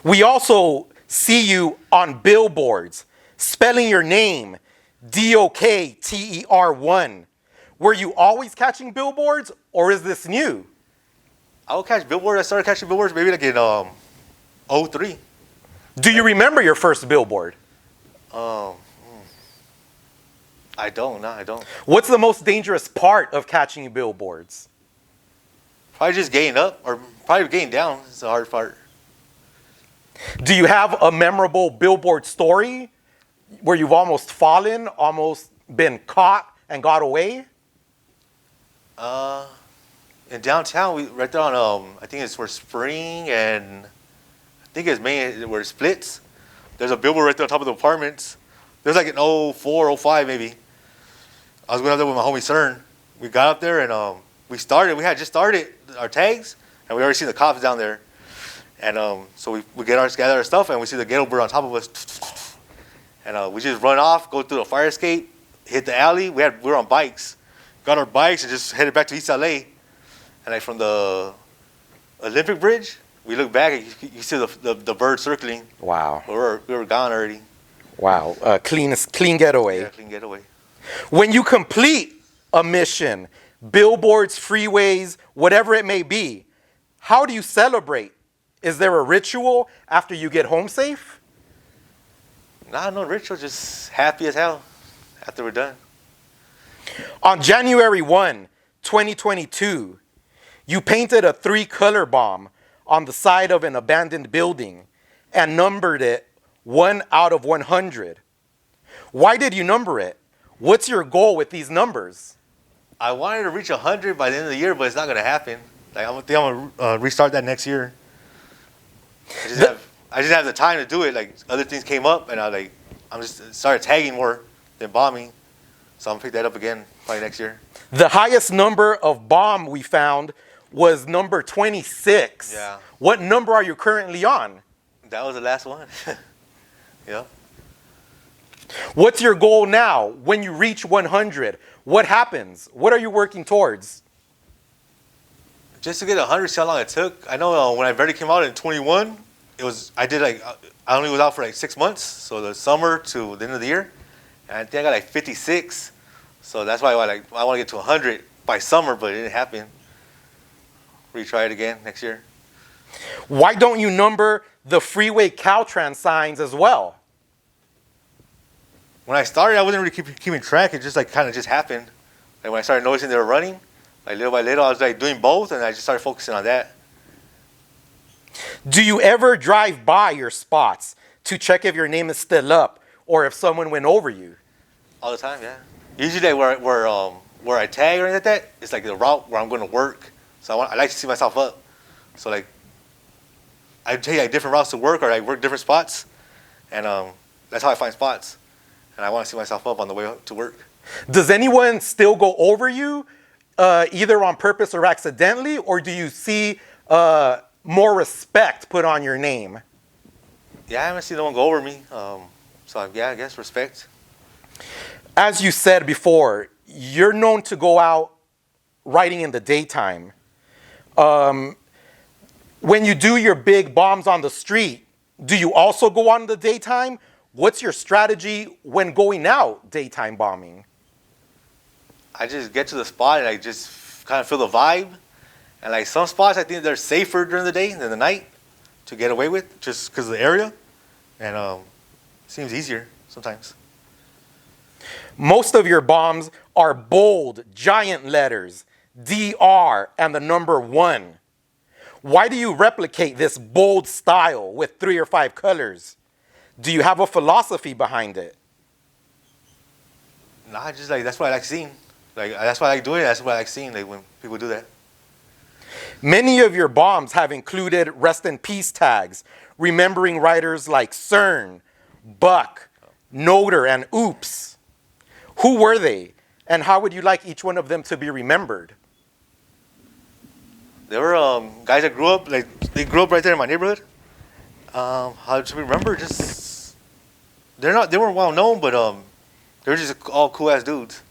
We also see you on billboards, spelling your name, DOKTER1. Were you always catching billboards, or is this new? I would catch billboards. I started catching billboards maybe like in '03. Do you remember your first billboard? I don't. No, I don't. What's the most dangerous part of catching billboards? Probably just getting up, or probably getting down. It's the hard part. Do you have a memorable billboard story where you've almost fallen, almost been caught and got away? In downtown, right there on I think it's where Spring and I think it's Main where it splits. There's a billboard right there on top of the apartments. There's like an '04, '05 maybe. I was going up there with my homie CERN. We got up there and we had just started our tags, and we already seen the cops down there. And so we gather our stuff, and we see the ghetto bird on top of us. And we just run off, go through the fire escape, hit the alley. We were on bikes. Got our bikes and just headed back to East LA. And like from the Olympic Bridge, we look back and you see the bird circling. Wow. We were gone already. Wow. Clean getaway. Yeah, clean getaway. When you complete a mission, billboards, freeways, whatever it may be, how do you celebrate? Is there a ritual after you get home safe? Nah, no ritual, just happy as hell after we're done. On January 1, 2022, you painted a 3-color bomb on the side of an abandoned building and numbered it 1 out of 100. Why did you number it? What's your goal with these numbers? I wanted to reach 100 by the end of the year, but it's not going to happen. Like, I think I'm going to restart that next year. I just have the time to do it. Like, other things came up, and I'm just started tagging more than bombing. So I'm going to pick that up again probably next year. The highest number of bomb we found was number 26. Yeah. What number are you currently on? That was the last one. Yeah. What's your goal now? When you reach 100, what happens? What are you working towards? Just to get 100, see how long it took. I know when I already came out in 21, I only was out for like 6 months, so the summer to the end of the year. And I think I got like 56. So that's why I want to get to 100 by summer, but it didn't happen. Retry it again next year. Why don't you number the freeway Caltrans signs as well? When I started, I wasn't really keeping track. It just kind of happened. Like when I started noticing they were running, like little by little, I was like doing both, and I just started focusing on that. Do you ever drive by your spots to check if your name is still up or if someone went over you? All the time, yeah. Usually where I tag or anything like that, it's like the route where I'm going to work. So I like to see myself up. So like I take like different routes to work, or I work different spots, and that's how I find spots. And I want to see myself up on the way to work. Does anyone still go over you, either on purpose or accidentally, or do you see more respect put on your name? Yeah, I haven't seen no one go over me. So yeah, I guess respect. As you said before, you're known to go out riding in the daytime. When you do your big bombs on the street, do you also go on in the daytime? What's your strategy when going out daytime bombing? I just get to the spot and I just kind of feel the vibe. And like some spots, I think they're safer during the day than the night to get away with, just because of the area. And it seems easier sometimes. Most of your bombs are bold, giant letters, DR and the number 1. Why do you replicate this bold style with 3 or 5 colors? Do you have a philosophy behind it? Nah, just like that's what I like seeing. Like that's why I like doing it. That's what I like seeing. Like when people do that. Many of your bombs have included rest in peace tags, remembering writers like CERN, Buck, Noter, and Oops. Who were they, and how would you like each one of them to be remembered? They were guys that grew up right there in my neighborhood. How to remember? Just they weren't well known, but they were just all cool ass dudes.